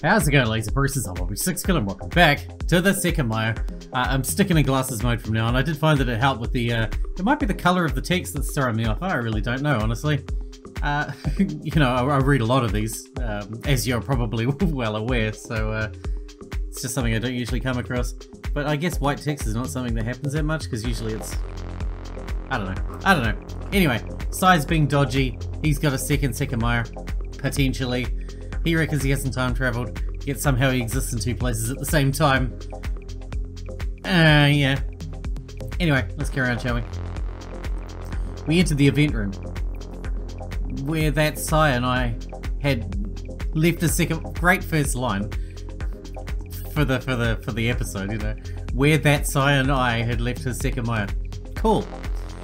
How's it going, ladies and bruises? I'm Sixkilla and welcome back to the Sekimeiya. I'm sticking in glasses mode from now on. I did find that it helped with the, it might be the colour of the text that's throwing me off. I really don't know, honestly. You know, I read a lot of these, as you're probably well aware, so it's just something I don't usually come across. But I guess white text is not something that happens that much, because usually it's... I don't know. Anyway, Sai's being dodgy. He's got a second Sekimeiya, potentially. He reckons he hasn't time traveled, yet somehow he exists in two places at the same time. Yeah. Anyway, let's carry on, shall we? We entered the event room, where that Sai and I had left a second great first line for the episode, you know. Where that Sai and I had left his Sekimeiya. Cool.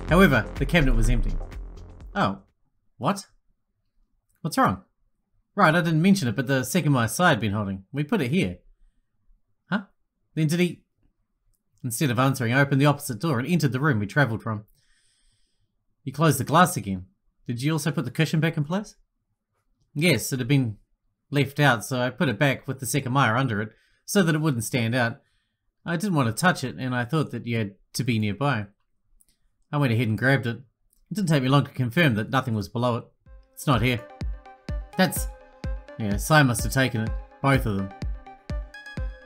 However, the cabinet was empty. Oh. What? What's wrong? Right, I didn't mention it, but the Sekimeiya Sai had been holding. We put it here. Huh? Then did he... Instead of answering, I opened the opposite door and entered the room we travelled from. You closed the glass again. Did you also put the cushion back in place? Yes, it had been left out, so I put it back with the Sekimeiya under it, so that it wouldn't stand out. I didn't want to touch it, and I thought that you had to be nearby. I went ahead and grabbed it. It didn't take me long to confirm that nothing was below it. It's not here. That's... Yeah, Sai must have taken it. Both of them.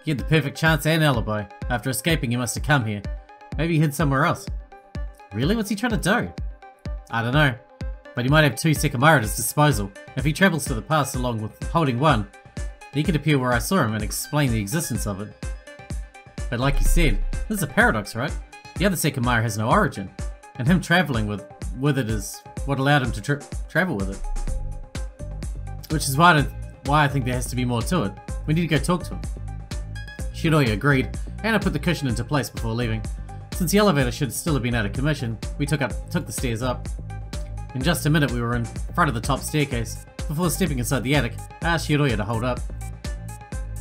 He had the perfect chance and alibi. After escaping, he must have come here. Maybe he hid somewhere else. Really? What's he trying to do? I don't know. But he might have two Sekimeiya at his disposal. If he travels to the past along with holding one, he could appear where I saw him and explain the existence of it. But like you said, there's a paradox, right? The other Sekimeiya has no origin, and him travelling with it is what allowed him to travel with it. Which is why I think there has to be more to it. We need to go talk to him. Shiroi agreed, and I put the cushion into place before leaving. Since the elevator should still have been out of commission, we took the stairs up. In just a minute we were in front of the top staircase. Before stepping inside the attic, I asked Shiroi to hold up.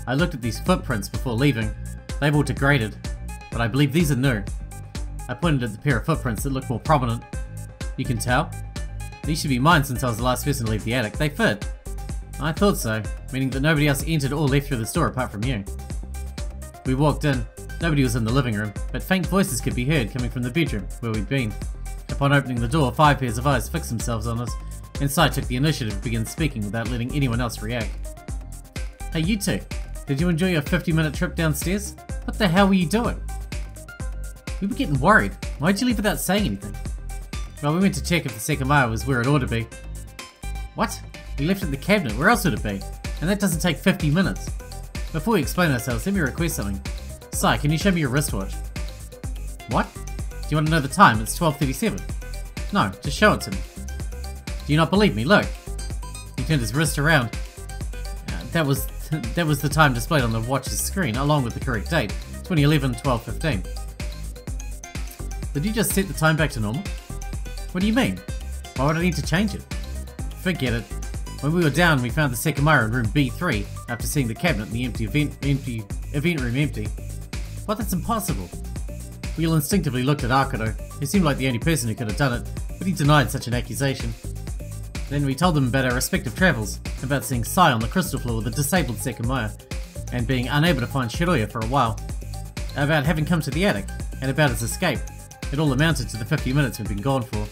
I looked at these footprints before leaving. They've all degraded, but I believe these are new. I pointed at the pair of footprints that looked more prominent. You can tell? These should be mine since I was the last person to leave the attic. They fit. I thought so, meaning that nobody else entered or left through this door apart from you. We walked in. Nobody was in the living room, but faint voices could be heard coming from the bedroom, where we'd been. Upon opening the door, 5 pairs of eyes fixed themselves on us, and Sai took the initiative to begin speaking without letting anyone else react. Hey, you two. Did you enjoy your 50-minute trip downstairs? What the hell were you doing? We were getting worried. Why'd you leave without saying anything? Well, we went to check if the Sekimeiya was where it ought to be. What? We left it in the cabinet. Where else would it be? And that doesn't take 50 minutes. Before we explain ourselves, let me request something. Sai, can you show me your wristwatch? What? Do you want to know the time? It's 12:37. No, just show it to me. Do you not believe me? Look. He turned his wrist around. That was the time displayed on the watch's screen, along with the correct date. 2011-12:15. Did you just set the time back to normal? What do you mean? Why would I need to change it? Forget it. When we were down, we found the Sekimeiya in room B3 after seeing the cabinet in the empty event room empty. What? That's impossible. We all instinctively looked at Arkodo, who seemed like the only person who could have done it, but he denied such an accusation. Then we told him about our respective travels, about seeing Sai on the crystal floor with a disabled Sekimeiya, and being unable to find Shiroi for a while, about having come to the attic, and about his escape. It all amounted to the 50 minutes we'd been gone for.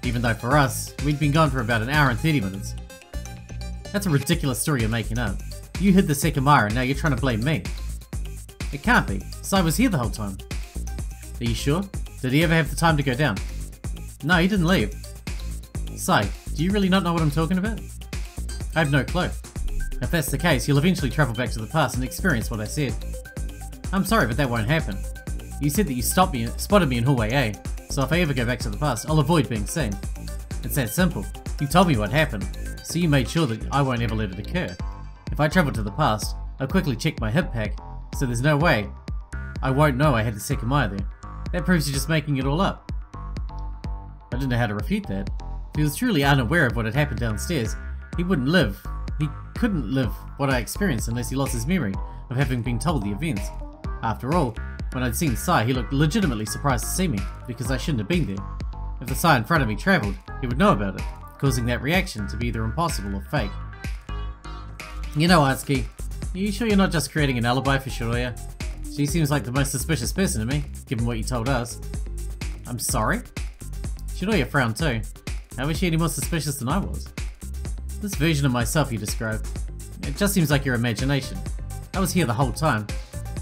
Even though for us, we'd been gone for about an hour and 30 minutes. That's a ridiculous story you're making up. You hid the Sekimeiya and now you're trying to blame me. It can't be. Sai was here the whole time. Are you sure? Did he ever have the time to go down? No, he didn't leave. Sai, do you really not know what I'm talking about? I have no clue. If that's the case, you'll eventually travel back to the past and experience what I said. I'm sorry, but that won't happen. You said that you spotted me in hallway A, so if I ever go back to the past, I'll avoid being seen. It's that simple. You told me what happened, so you made sure that I won't ever let it occur. If I travel to the past, I'll quickly check my hip pack, so there's no way I won't know I had the Sekimeiya there. That proves you're just making it all up. I didn't know how to refute that. If he was truly unaware of what had happened downstairs, he couldn't live what I experienced unless he lost his memory of having been told the events. After all, when I'd seen Sai, he looked legitimately surprised to see me, because I shouldn't have been there. If the Sai in front of me travelled, he would know about it, causing that reaction to be either impossible or fake. You know, Atsuki, Are you sure you're not just creating an alibi for Shiroya? She seems like the most suspicious person to me, given what you told us. I'm sorry? Shiroya frowned too. How was she any more suspicious than I was? This version of myself you described, it just seems like your imagination. I was here the whole time.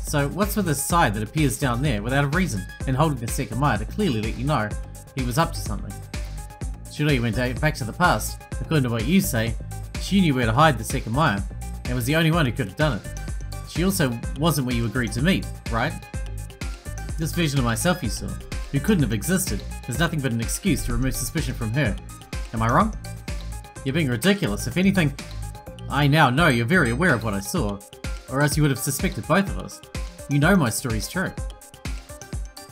So what's with this side that appears down there without a reason and holding the Sekimeiya to clearly let you know he was up to something? Shiroya went back to the past. According to what you say, she knew where to hide the Sekimeiya and was the only one who could have done it. She also wasn't where you agreed to meet, right? This version of myself you saw, who couldn't have existed, is nothing but an excuse to remove suspicion from her. Am I wrong? You're being ridiculous. If anything, I now know you're very aware of what I saw, or else you would have suspected both of us. You know my story's true.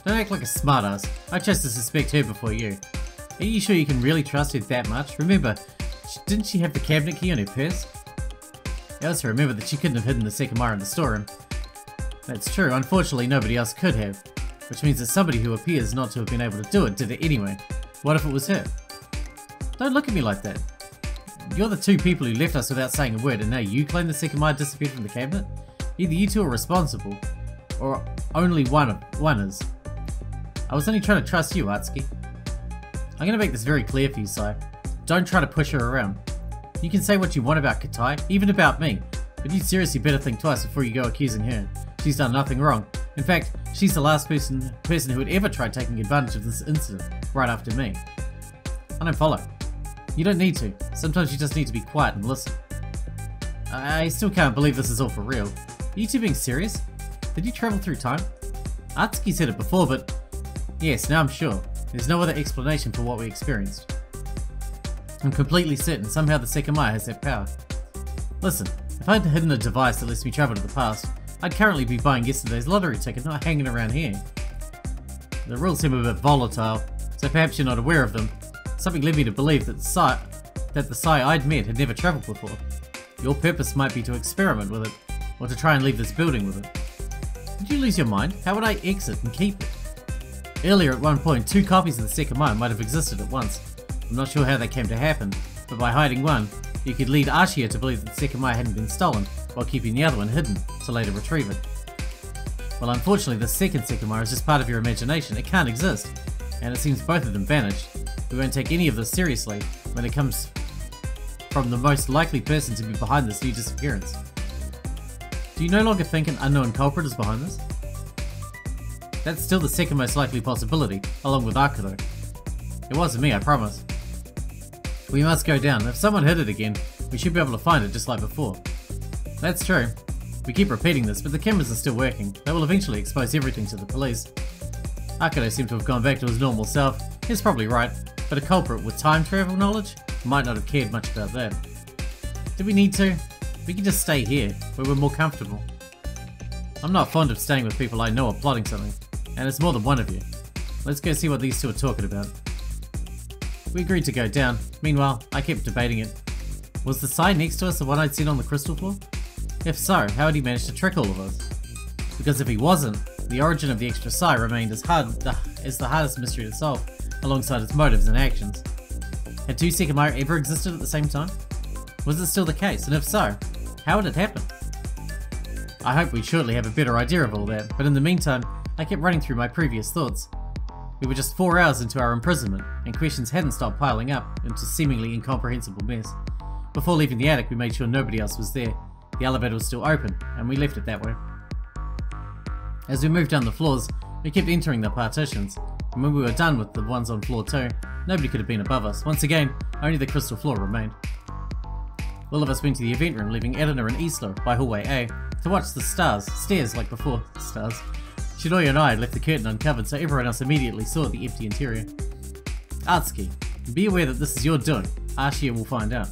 Don't act like a smartass. I chose to suspect her before you. Are you sure you can really trust her that much? Remember, didn't she have the cabinet key on her purse? I also remember that she couldn't have hidden the Sekimeiya in the storeroom. That's true, unfortunately nobody else could have, which means that somebody who appears not to have been able to do it did it anyway. What if it was her? Don't look at me like that. You're the two people who left us without saying a word, and now you claim the Sekimeiya disappeared from the cabinet? Either you two are responsible, or only one is. I was only trying to trust you, Atsuki. I'm going to make this very clear for you, Sai. Don't try to push her around. You can say what you want about Katai, even about me, but you seriously better think twice before you go accusing her. She's done nothing wrong. In fact, she's the last person who would ever try taking advantage of this incident, right after me. I don't follow. You don't need to. Sometimes you just need to be quiet and listen. I still can't believe this is all for real. Are you two being serious? Did you travel through time? Atsuki said it before, but yes, now I'm sure. There's no other explanation for what we experienced. I'm completely certain somehow the Sekimeiya has that power. Listen, if I had hidden a device that lets me travel to the past, I'd currently be buying yesterday's lottery ticket, not hanging around here. The rules seem a bit volatile, so perhaps you're not aware of them. Something led me to believe that the Sai I'd met had never travelled before. Your purpose might be to experiment with it, or to try and leave this building with it. Did you lose your mind? How would I exit and keep it? Earlier at one point, 2 copies of the Sekimeiya might have existed at once. I'm not sure how that came to happen, but by hiding one, you could lead Ashiya to believe that the Sekimeiya hadn't been stolen, while keeping the other one hidden to later retrieve it. Well, unfortunately, the second Sekimeiya is just part of your imagination. It can't exist, and it seems both of them vanished. We won't take any of this seriously when it comes from the most likely person to be behind this new disappearance. Do you no longer think an unknown culprit is behind this? That's still the second most likely possibility, along with Akudo. It wasn't me, I promise. We must go down. If someone hid it again, we should be able to find it just like before. That's true. We keep repeating this, but the cameras are still working. They will eventually expose everything to the police. Akudo seemed to have gone back to his normal self. He's probably right, but a culprit with time travel knowledge might not have cared much about that. Do we need to? We can just stay here, where we're more comfortable. I'm not fond of staying with people I know are plotting something, and it's more than one of you. Let's go see what these two are talking about. We agreed to go down. Meanwhile, I kept debating it. Was the Sai next to us the one I'd seen on the crystal floor? If so, how had he managed to trick all of us? Because if he wasn't, the origin of the extra Sai remained as the hardest mystery to solve, alongside its motives and actions. Had 2 Sekimeiya ever existed at the same time? Was it still the case, and if so, how had it happened? I hope we shortly have a better idea of all that, but in the meantime, I kept running through my previous thoughts. We were just 4 hours into our imprisonment, and questions hadn't stopped piling up into seemingly incomprehensible mess. Before leaving the attic, we made sure nobody else was there. The elevator was still open, and we left it that way. As we moved down the floors, we kept entering the partitions, and when we were done with the ones on floor 2, nobody could have been above us. Once again, only the crystal floor remained. All of us went to the event room, leaving Eleanor and Isla by hallway A to watch the stairs like before, stars. Shiroya and I had left the curtain uncovered, so everyone else immediately saw the empty interior. Atsuki, be aware that this is your doing. Ashiya will find out.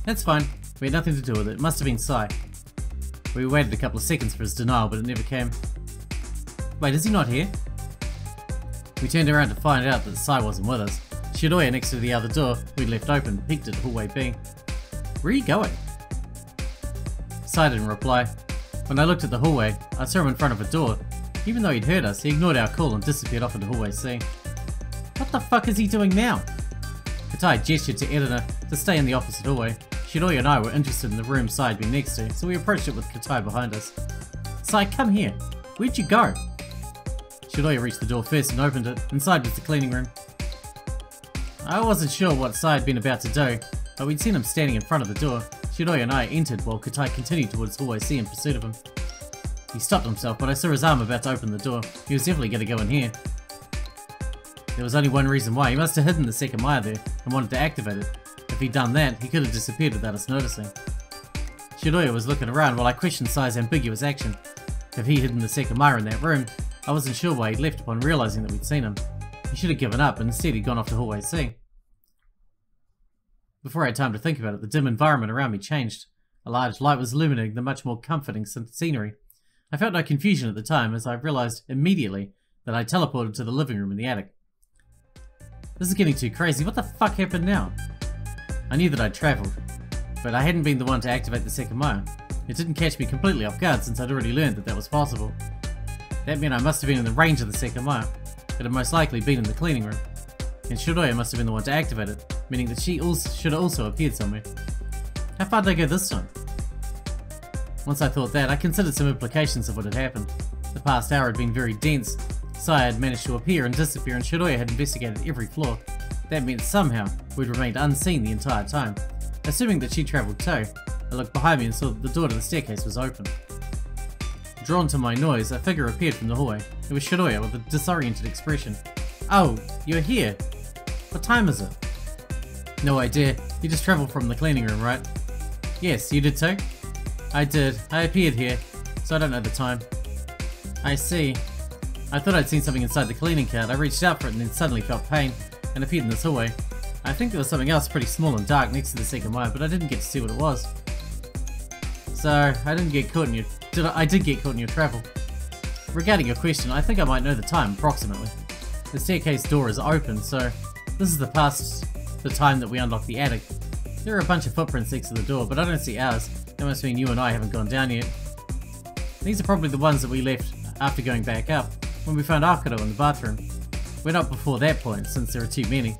That's fine. We had nothing to do with it. It must have been Sai. We waited a couple of seconds for his denial, but it never came. Wait, is he not here? We turned around to find out that Sai wasn't with us. Shiroya, next to the other door we left open, peeked at hallway B. Where are you going? Sai didn't reply. When I looked at the hallway, I saw him in front of a door. Even though he'd heard us, he ignored our call and disappeared off into hallway C. What the fuck is he doing now? Katai gestured to Eleanor to stay in the opposite hallway. Shiroya and I were interested in the room Sai had been next to, so we approached it with Katai behind us. Sai, come here. Where'd you go? Shiroya reached the door first and opened it. Inside was the cleaning room. I wasn't sure what Sai had been about to do, but we'd seen him standing in front of the door. Shiroya and I entered while Katai continued towards hallway C in pursuit of him. He stopped himself, but I saw his arm about to open the door. He was definitely going to go in here. There was only one reason why. He must have hidden the Sekimeiya there and wanted to activate it. If he'd done that, he could have disappeared without us noticing. Shiroya was looking around while I questioned Sai's ambiguous action. If he hidden the Sekimeiya in that room, I wasn't sure why he'd left upon realizing that we'd seen him. He should have given up, and instead he'd gone off to hallway C. Before I had time to think about it, the dim environment around me changed. A large light was illuminating the much more comforting scenery. I felt no confusion at the time, as I realized immediately that I teleported to the living room in the attic. This is getting too crazy. What the fuck happened now? I knew that I'd travelled, but I hadn't been the one to activate the Sekimeiya. It didn't catch me completely off guard since I'd already learned that that was possible. That meant I must have been in the range of the Sekimeiya. It had most likely been in the cleaning room. And Shiroya must have been the one to activate it, meaning that she should have also appeared somewhere. How far did I go this time? Once I thought that, I considered some implications of what had happened. The past hour had been very dense. Sai had managed to appear and disappear, and Shiroya had investigated every floor. That meant somehow we'd remained unseen the entire time. Assuming that she travelled too, I looked behind me and saw that the door to the staircase was open. Drawn to my noise, a figure appeared from the hallway. It was Shiroya with a disoriented expression. Oh, you're here. What time is it? No idea. You just travelled from the cleaning room, right? Yes, you did too? I did. I appeared here, so I don't know the time. I see. I thought I'd seen something inside the cleaning cart. I reached out for it and then suddenly felt pain and appeared in this hallway. I think there was something else pretty small and dark next to the Sekimeiya, but I didn't get to see what it was. So, I didn't get caught in your... I did get caught in your travel. Regarding your question, I think I might know the time, approximately. The staircase door is open, so this is past the time that we unlocked the attic. There are a bunch of footprints next to the door, but I don't see ours. That must mean you and I haven't gone down yet. These are probably the ones that we left after going back up, when we found Akiro in the bathroom. We're not before that point, since there are too many.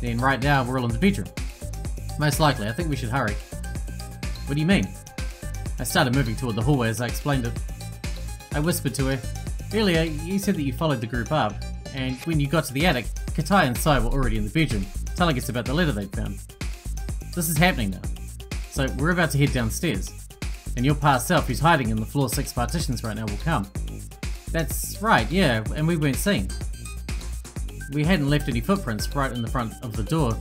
Then right now, we're all in the bedroom. Most likely, I think we should hurry. What do you mean? I started moving toward the hallway as I explained it. I whispered to her, earlier you said that you followed the group up, and when you got to the attic, Katai and Sai were already in the bedroom, telling us about the letter they'd found. This is happening now. So we're about to head downstairs, and your past self who's hiding in the floor 6 partitions right now will come. That's right, yeah, and we weren't seen. We hadn't left any footprints right in the front of the door.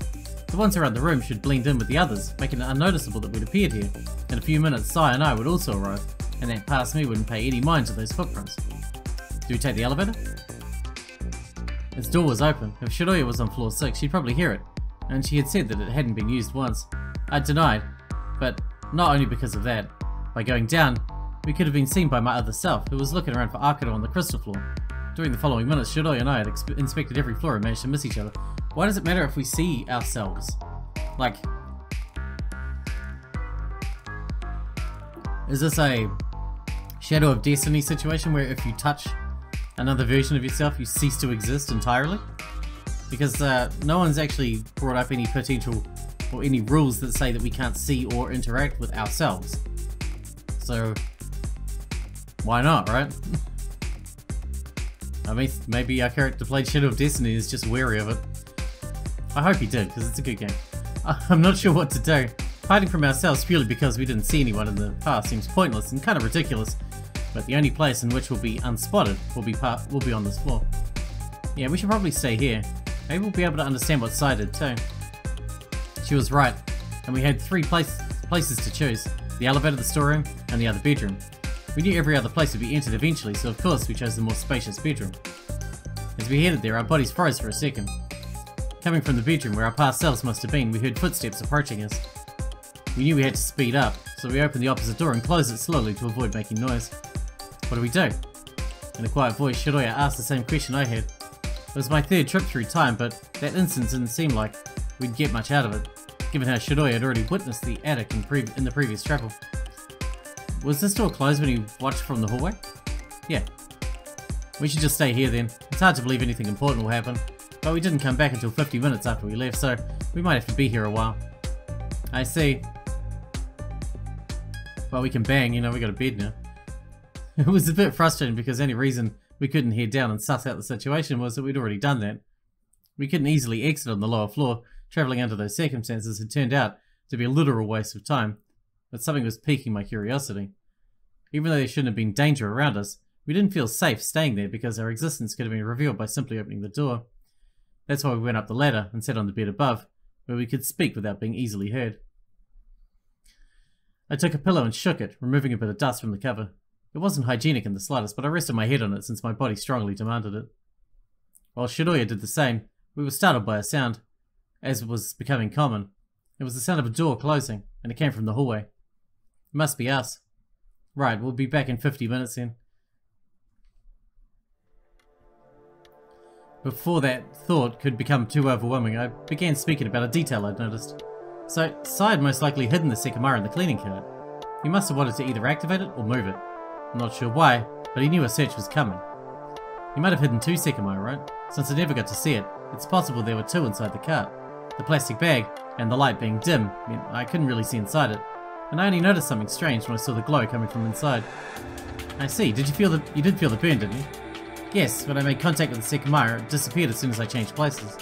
The ones around the room should blend in with the others, making it unnoticeable that we'd appeared here. In a few minutes, Sai and I would also arrive, and that past me wouldn't pay any mind to those footprints. Do we take the elevator? Its door was open. If Shiroya was on floor 6, she'd probably hear it, and she had said that it hadn't been used once. I denied, but not only because of that. By going down, we could have been seen by my other self, who was looking around for Akiro on the crystal floor. During the following minutes, Shiroya and I had inspected every floor and managed to miss each other. Why does it matter if we see ourselves? Like, is this a Shadow of Destiny situation where if you touch another version of yourself, you cease to exist entirely? Because no one's actually brought up any potential or any rules that say that we can't see or interact with ourselves. So, why not, right? I mean, maybe our character played Shadow of Destiny is just wary of it. I hope he did, because it's a good game. I'm not sure what to do. Hiding from ourselves purely because we didn't see anyone in the past seems pointless and kind of ridiculous, but the only place in which we'll be unspotted will be on this floor. Yeah, we should probably stay here. Maybe we'll be able to understand what Sai did too. She was right, and we had 3 places to choose. The elevator, the storeroom, and the other bedroom. We knew every other place would be entered eventually, so of course we chose the more spacious bedroom. As we headed there, our bodies froze for a second. Coming from the bedroom where our past selves must have been, we heard footsteps approaching us. We knew we had to speed up, so we opened the opposite door and closed it slowly to avoid making noise. What do we do? In a quiet voice, Shiroya asked the same question I had. It was my 3rd trip through time, but that instance didn't seem like we'd get much out of it, given how Shiroya had already witnessed the attic in the previous travel. Was this door closed when you watched from the hallway? Yeah. We should just stay here then. It's hard to believe anything important will happen, but we didn't come back until 50 minutes after we left, so we might have to be here a while. I see. Well, we can bang, you know, we got a bed now. It was a bit frustrating because the only reason we couldn't head down and suss out the situation was that we'd already done that. We couldn't easily exit on the lower floor. Travelling under those circumstances had turned out to be a literal waste of time, but something was piquing my curiosity. Even though there shouldn't have been danger around us, we didn't feel safe staying there because our existence could have been revealed by simply opening the door. That's why we went up the ladder and sat on the bed above, where we could speak without being easily heard. I took a pillow and shook it, removing a bit of dust from the cover. It wasn't hygienic in the slightest, but I rested my head on it since my body strongly demanded it. While Shiroya did the same, we were startled by a sound, as was becoming common. It was the sound of a door closing, and it came from the hallway. It must be us. Right, we'll be back in 50 minutes then. Before that thought could become too overwhelming, I began speaking about a detail I'd noticed. So, Sai had most likely hidden the Sekimeiya in the cleaning cart. He must have wanted to either activate it or move it. I'm not sure why, but he knew a search was coming. He might have hidden 2 Sekimeiya, right? Since I never got to see it, it's possible there were 2 inside the cart. The plastic bag, and the light being dim, meant I couldn't really see inside it, and I only noticed something strange when I saw the glow coming from inside. I see, you did feel the burn, didn't you? Yes, when I made contact with the Sekimeiya, it disappeared as soon as I changed places.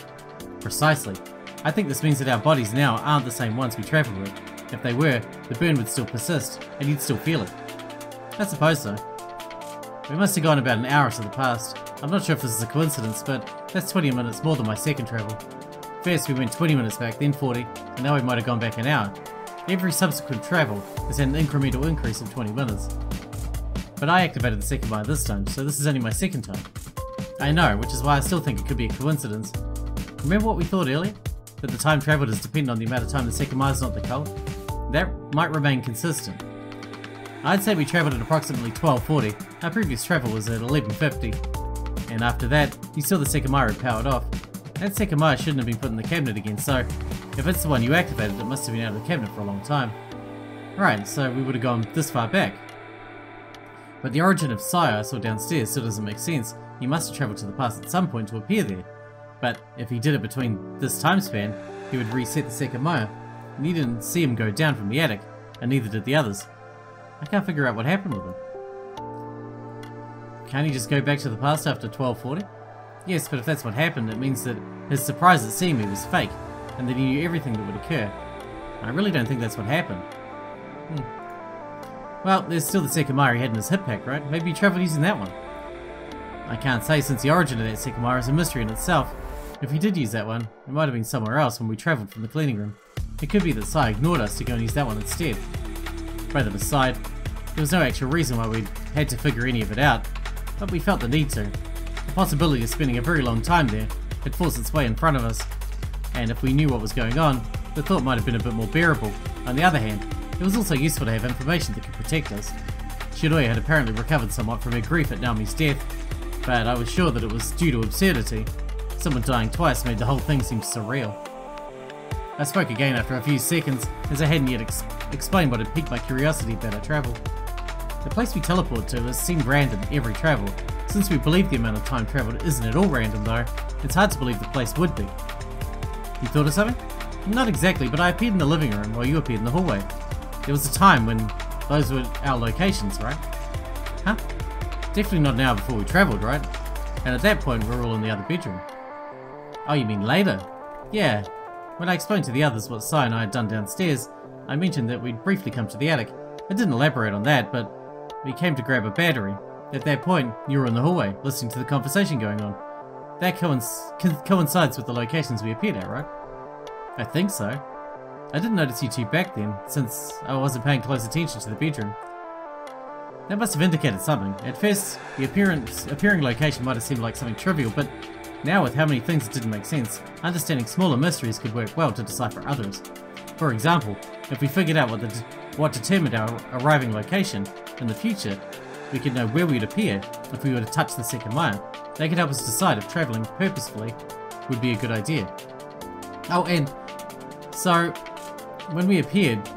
Precisely. I think this means that our bodies now aren't the same ones we travelled with. If they were, the burn would still persist, and you'd still feel it. I suppose so. We must have gone about an hour to the past. I'm not sure if this is a coincidence, but that's 20 minutes more than my second travel. First we went 20 minutes back, then 40, and now we might have gone back an hour. Every subsequent travel has had an incremental increase of 20 minutes. But I activated the Sekimeiya this time, so this is only my second time. I know, which is why I still think it could be a coincidence. Remember what we thought earlier? That the time travelled is dependent on the amount of time the Sekimeiya is not the cult? That might remain consistent. I'd say we travelled at approximately 12:40, our previous travel was at 11:50. And after that, you saw the Sekimeiya had powered off. That Sekimeiya shouldn't have been put in the cabinet again, so if it's the one you activated, it must have been out of the cabinet for a long time. Right, so we would have gone this far back. But the origin of Saya I saw downstairs still doesn't make sense. He must have travelled to the past at some point to appear there. But if he did it between this time span, he would reset the Sekimeiya, and you didn't see him go down from the attic, and neither did the others. I can't figure out what happened with him. Can't he just go back to the past after 12:40? Yes, but if that's what happened, it means that his surprise at seeing me was fake, and that he knew everything that would occur. I really don't think that's what happened. Well, there's still the Sekimeiya he had in his hip pack, right? Maybe he travelled using that one. I can't say, since the origin of that Sekimeiya is a mystery in itself. If he did use that one, it might have been somewhere else when we travelled from the cleaning room. It could be that Sai ignored us to go and use that one instead. Both of us sighed. There was no actual reason why we'd had to figure any of it out, but we felt the need to. The possibility of spending a very long time there had forced its way in front of us, and if we knew what was going on, the thought might have been a bit more bearable. On the other hand, it was also useful to have information that could protect us. Shiroya had apparently recovered somewhat from her grief at Naomi's death, but I was sure that it was due to absurdity. Someone dying twice made the whole thing seem surreal. I spoke again after a few seconds, as I hadn't yet explained what had piqued my curiosity about our travel. The place we teleport to has seemed random every travel. Since we believe the amount of time travelled isn't at all random though, it's hard to believe the place would be. You thought of something? Not exactly, but I appeared in the living room while you appeared in the hallway. There was a time when those were our locations, right? Huh? Definitely not an hour before we travelled, right? And at that point we were all in the other bedroom. Oh, you mean later? Yeah. When I explained to the others what Sai and I had done downstairs, I mentioned that we'd briefly come to the attic. I didn't elaborate on that, but we came to grab a battery. At that point, you were in the hallway, listening to the conversation going on. That coincides with the locations we appeared at, right? I think so. I didn't notice you two back then, since I wasn't paying close attention to the bedroom. That must have indicated something. At first, the appearing location might have seemed like something trivial, but now with how many things that didn't make sense, understanding smaller mysteries could work well to decipher others. For example, if we figured out what determined our arriving location, in the future, we could know where we'd appear if we were to touch the Sekimeiya. They could help us decide if travelling purposefully would be a good idea. Oh, and so when we appeared,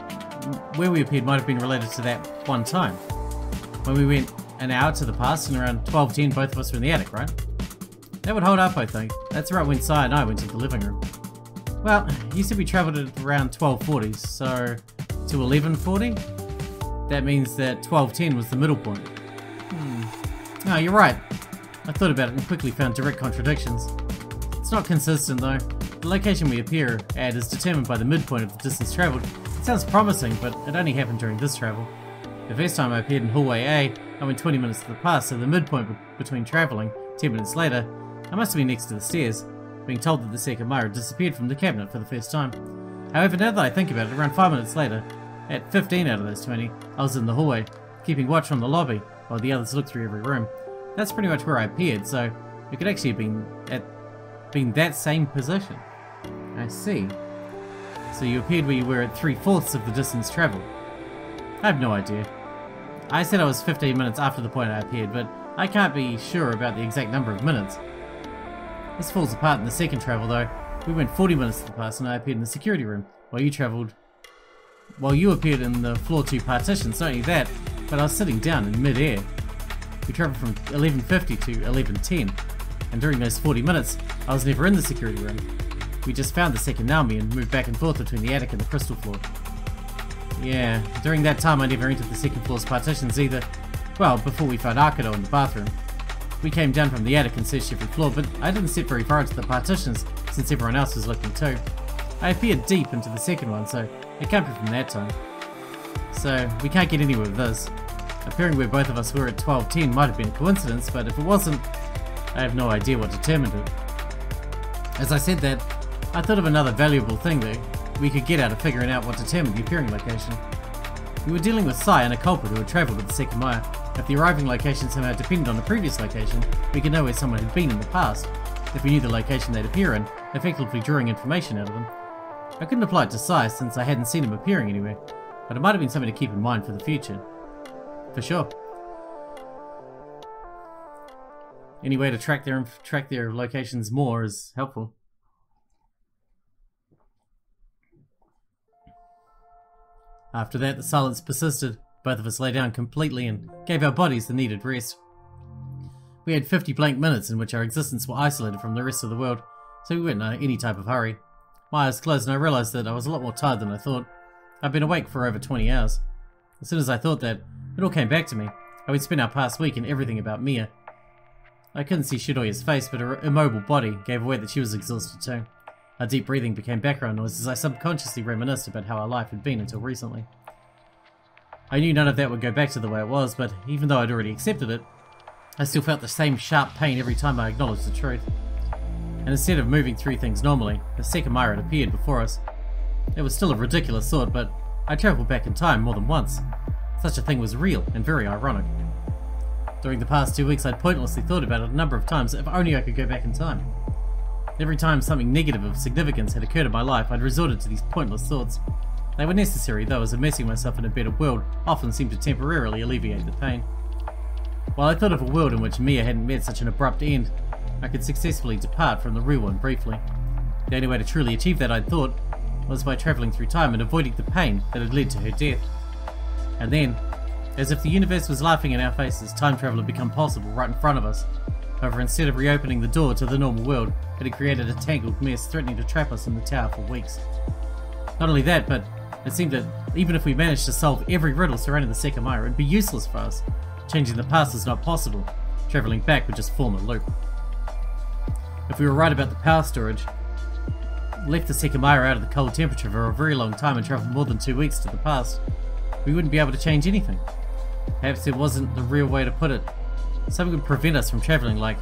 where we appeared might have been related to that one time. When we went an hour to the past and around 12:10 both of us were in the attic, right? That would hold up, I think. That's right when Sai and I went to the living room. Well, you said we travelled at around 1240, so to 1140? That means that 1210 was the middle point. No, you're right. I thought about it and quickly found direct contradictions. It's not consistent though. The location we appear at is determined by the midpoint of the distance travelled. It sounds promising, but it only happened during this travel. The first time I appeared in hallway A, I went 20 minutes to the past, so the midpoint between travelling, 10 minutes later, I must have been next to the stairs, being told that the Sekimeiya disappeared from the cabinet for the first time. However, now that I think about it, around 5 minutes later, at 15 out of those 20, I was in the hallway, keeping watch from the lobby, while the others looked through every room. That's pretty much where I appeared, so it could actually have been that same position. I see. So you appeared where you were at 3/4 of the distance travelled. I have no idea. I said I was 15 minutes after the point I appeared, but I can't be sure about the exact number of minutes. This falls apart in the second travel though. We went 40 minutes to the past and I appeared in the security room, while you appeared in the floor 2 partitions. Not only that, but I was sitting down in mid-air. We travelled from 1150 to 1110, and during those 40 minutes, I was never in the security room. We just found the second Naomi and moved back and forth between the attic and the crystal floor. Yeah, during that time I never entered the second floor's partitions either. Well, before we found Arcado in the bathroom. We came down from the attic and searched every floor, but I didn't step very far into the partitions since everyone else was looking too. I appeared deep into the second one, so it can't be from that time. So, we can't get anywhere with this. Appearing where both of us were at 1210 might have been a coincidence, but if it wasn't, I have no idea what determined it. As I said that, I thought of another valuable thing that we could get out of figuring out what determined the appearing location. We were dealing with Sai and a culprit who had travelled with the Sekimeiya. If the arriving location somehow depended on the previous location, we could know where someone had been in the past, if we knew the location they'd appear in, effectively drawing information out of them. I couldn't apply it to Sai since I hadn't seen him appearing anywhere, but it might have been something to keep in mind for the future. For sure. Any way to track their locations more is helpful. After that, the silence persisted. Both of us lay down completely and gave our bodies the needed rest. We had 50 blank minutes in which our existence were isolated from the rest of the world, so we weren't in any type of hurry. My eyes closed and I realised that I was a lot more tired than I thought. I'd been awake for over 20 hours. As soon as I thought that, it all came back to me. How we'd spent our past week and everything about Mia. I couldn't see Shidoya's face, but her immobile body gave away that she was exhausted too. Our deep breathing became background noise as I subconsciously reminisced about how our life had been until recently. I knew none of that would go back to the way it was, but even though I'd already accepted it, I still felt the same sharp pain every time I acknowledged the truth. And instead of moving through things normally, the Sekimeiya had appeared before us. It was still a ridiculous thought, but I travelled back in time more than once. Such a thing was real and very ironic. During the past 2 weeks I'd pointlessly thought about it a number of times, if only I could go back in time. Every time something negative of significance had occurred in my life, I'd resorted to these pointless thoughts. They were necessary though, as immersing myself in a better world often seemed to temporarily alleviate the pain. While I thought of a world in which Mia hadn't met such an abrupt end, I could successfully depart from the real one briefly. The only way to truly achieve that, I'd thought, was by travelling through time and avoiding the pain that had led to her death. And then, as if the universe was laughing in our faces, time travel had become possible right in front of us. However, instead of reopening the door to the normal world, it had created a tangled mess threatening to trap us in the tower for weeks. Not only that, but it seemed that even if we managed to solve every riddle surrounding the Sekimeiya, it'd be useless for us. Changing the past is not possible. Travelling back would just form a loop. If we were right about the power storage, left the Sekimeiya out of the cold temperature for a very long time and travelled more than 2 weeks to the past, we wouldn't be able to change anything. Perhaps it wasn't the real way to put it. Something would prevent us from travelling like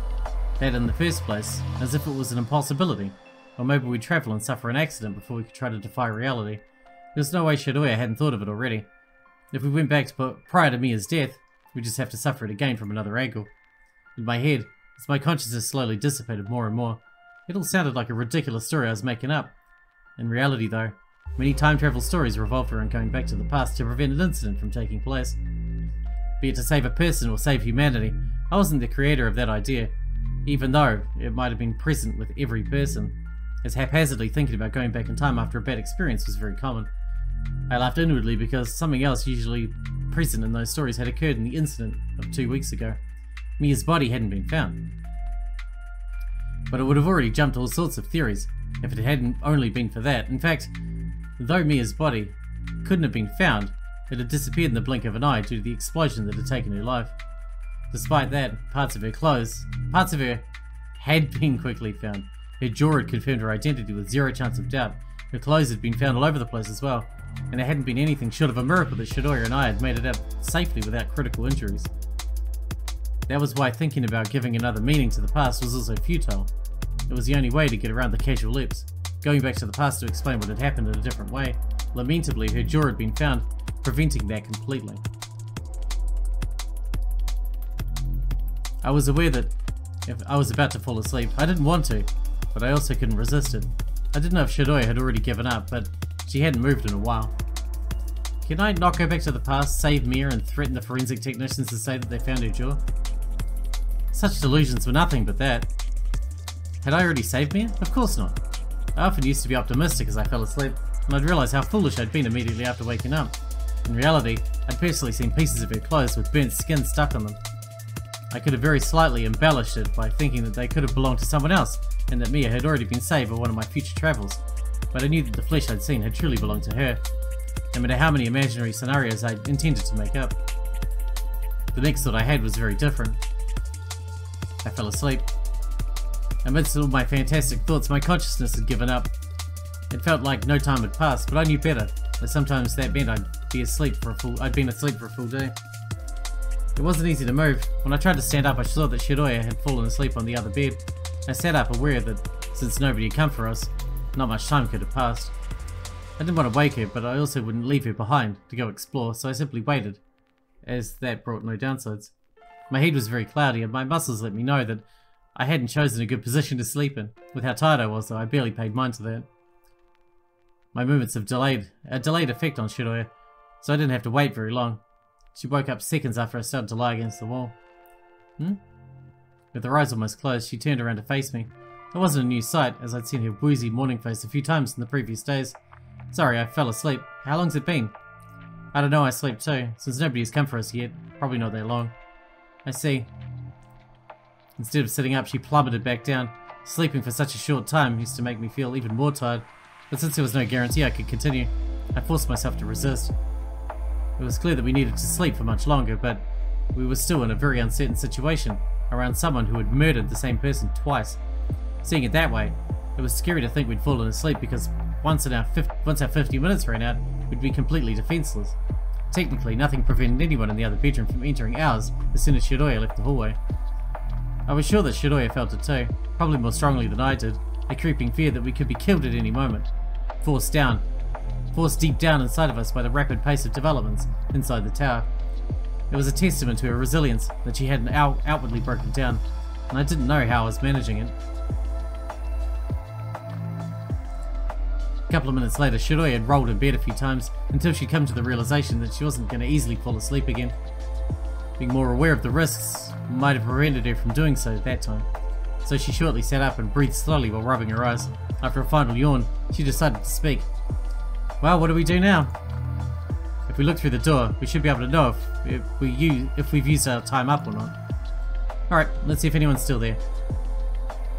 that in the first place, as if it was an impossibility. Or maybe we'd travel and suffer an accident before we could try to defy reality. There's no way Shidoya hadn't thought of it already. If we went back to prior to Mia's death, we'd just have to suffer it again from another angle. In my head, as my consciousness slowly dissipated more and more, it all sounded like a ridiculous story I was making up. In reality though, many time travel stories revolved around going back to the past to prevent an incident from taking place. Be it to save a person or save humanity, I wasn't the creator of that idea, even though it might have been present with every person, as haphazardly thinking about going back in time after a bad experience was very common. I laughed inwardly because something else usually present in those stories had occurred in the incident of 2 weeks ago. Mia's body hadn't been found. But it would have already jumped all sorts of theories. if it hadn't only been for that. In fact, though Mia's body couldn't have been found, it had disappeared in the blink of an eye due to the explosion that had taken her life. Despite that, parts of her had been quickly found. Her jaw had confirmed her identity with zero chance of doubt. Her clothes had been found all over the place as well, and it hadn't been anything short of a miracle that Shidoya and I had made it out safely without critical injuries. That was why thinking about giving another meaning to the past was also futile. It was the only way to get around the casual loops. Going back to the past to explain what had happened in a different way, lamentably her jaw had been found, preventing that completely. I was aware that if I was about to fall asleep, I didn't want to, but I also couldn't resist it. I didn't know if Shidoya had already given up, but she hadn't moved in a while. Can I not go back to the past, save Mia, and threaten the forensic technicians to say that they found her jaw? Such delusions were nothing but that. Had I already saved Mia? Of course not. I often used to be optimistic as I fell asleep, and I'd realise how foolish I'd been immediately after waking up. In reality, I'd personally seen pieces of her clothes with burnt skin stuck on them. I could have very slightly embellished it by thinking that they could have belonged to someone else, and that Mia had already been saved by one of my future travels, but I knew that the flesh I'd seen had truly belonged to her, no matter how many imaginary scenarios I intended to make up. The next thought I had was very different. I fell asleep. Amidst all my fantastic thoughts, my consciousness had given up. It felt like no time had passed, but I knew better, that sometimes that meant I'd been asleep for a full day. It wasn't easy to move. When I tried to stand up, I saw that Shidoya had fallen asleep on the other bed. I sat up, aware that since nobody had come for us, not much time could have passed. I didn't want to wake her, but I also wouldn't leave her behind to go explore, so I simply waited, as that brought no downsides. My head was very cloudy, and my muscles let me know that I hadn't chosen a good position to sleep in. With how tired I was, though, I barely paid mind to that. My movements have a delayed effect on Shidoya, so I didn't have to wait very long. She woke up seconds after I started to lie against the wall. With her eyes almost closed, she turned around to face me. It wasn't a new sight, as I'd seen her woozy morning face a few times in the previous days. Sorry, I fell asleep. How long's it been? I don't know, I sleep too, since nobody has come for us yet. Probably not that long. I see. Instead of sitting up, she plummeted back down. Sleeping for such a short time used to make me feel even more tired, but since there was no guarantee I could continue, I forced myself to resist. It was clear that we needed to sleep for much longer, but we were still in a very uncertain situation, around someone who had murdered the same person twice. Seeing it that way, it was scary to think we'd fallen asleep because once our 50 minutes ran out, we'd be completely defenseless. Technically, nothing prevented anyone in the other bedroom from entering ours as soon as Shidoya left the hallway. I was sure that Shidoya felt it too, probably more strongly than I did, a creeping fear that we could be killed at any moment. Forced deep down inside of us by the rapid pace of developments inside the tower. It was a testament to her resilience that she hadn't outwardly broken down, and I didn't know how I was managing it. A couple of minutes later, Shidoya had rolled in bed a few times until she'd come to the realization that she wasn't going to easily fall asleep again. Being more aware of the risks might have prevented her from doing so at that time, so she shortly sat up and breathed slowly while rubbing her eyes. After a final yawn, she decided to speak. Well, what do we do now? If we look through the door, we should be able to know if we've used our time up or not. Alright, let's see if anyone's still there.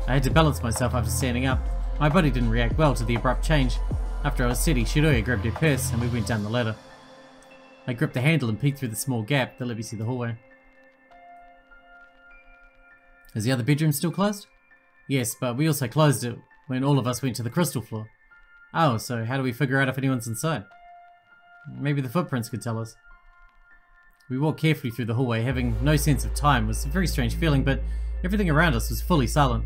I had to balance myself after standing up. My body didn't react well to the abrupt change. After I was steady, Shidoya grabbed her purse and we went down the ladder. I gripped the handle and peeked through the small gap that let me see the hallway. Is the other bedroom still closed? Yes, but we also closed it when all of us went to the crystal floor. Oh, so how do we figure out if anyone's inside? Maybe the footprints could tell us. We walked carefully through the hallway, having no sense of time. It was a very strange feeling, but everything around us was fully silent.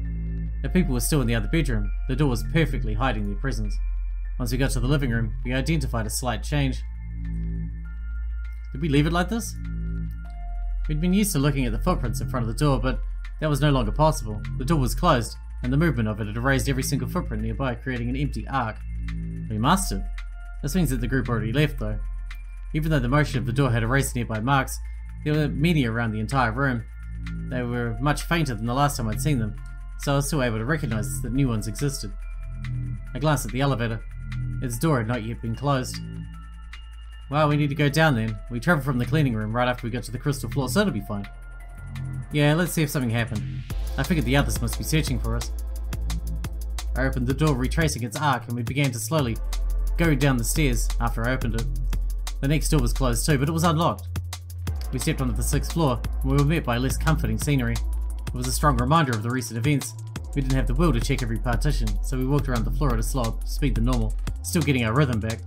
If people were still in the other bedroom, the door was perfectly hiding their presence. Once we got to the living room, we identified a slight change. Did we leave it like this? We'd been used to looking at the footprints in front of the door, but that was no longer possible. The door was closed, and the movement of it had erased every single footprint nearby, creating an empty arc. We must have. This means that the group already left, though. Even though the motion of the door had erased nearby marks, there were many around the entire room. They were much fainter than the last time I'd seen them, so I was still able to recognize that new ones existed. I glanced at the elevator. Its door had not yet been closed. Well, we need to go down then. We travelled from the cleaning room right after we got to the crystal floor, so it'll be fine. Yeah, let's see if something happened. I figured the others must be searching for us. I opened the door, retracing its arc, and we began to slowly go down the stairs after I opened it. The next door was closed too, but it was unlocked. We stepped onto the 6th floor, and we were met by less comforting scenery. It was a strong reminder of the recent events. We didn't have the will to check every partition, so we walked around the floor at a slower speed than normal, still getting our rhythm back.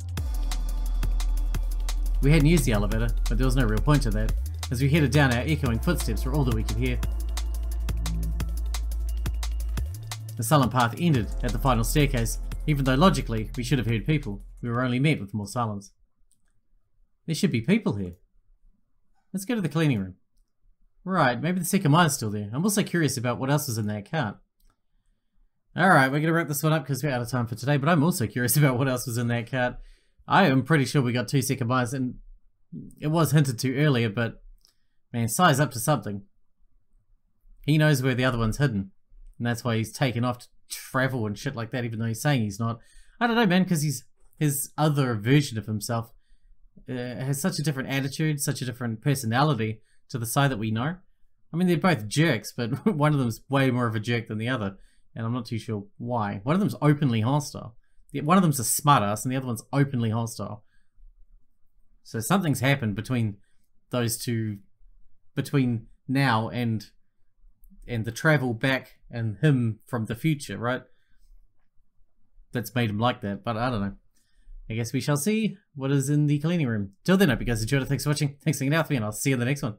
We hadn't used the elevator, but there was no real point to that. As we headed down, our echoing footsteps were all that we could hear. The silent path ended at the final staircase. Even though logically we should have heard people, we were only met with more silence. There should be people here. Let's go to the cleaning room. Right, maybe the Sekimeiya is still there. I'm also curious about what else was in that cart. Alright, we're going to wrap this one up because we're out of time for today, but I'm also curious about what else was in that cart. I am pretty sure we got 2 Sekimeiyas, and it was hinted to earlier, but man, Sai's up to something. He knows where the other one's hidden, and that's why he's taken off to travel and shit like that, even though he's saying he's not. I don't know, man, because his other version of himself has such a different attitude, such a different personality to the Sai that we know. I mean, they're both jerks, but one of them's way more of a jerk than the other, and I'm not too sure why. One of them's openly hostile. One of them's a smartass, and the other one's openly hostile. So something's happened between those two, between now and the travel back and him from the future, right? That's made him like that, but I don't know. I guess we shall see what is in the cleaning room. Till then, I hope you guys enjoyed it. Thanks for watching. Thanks for hanging out with me, and I'll see you in the next one.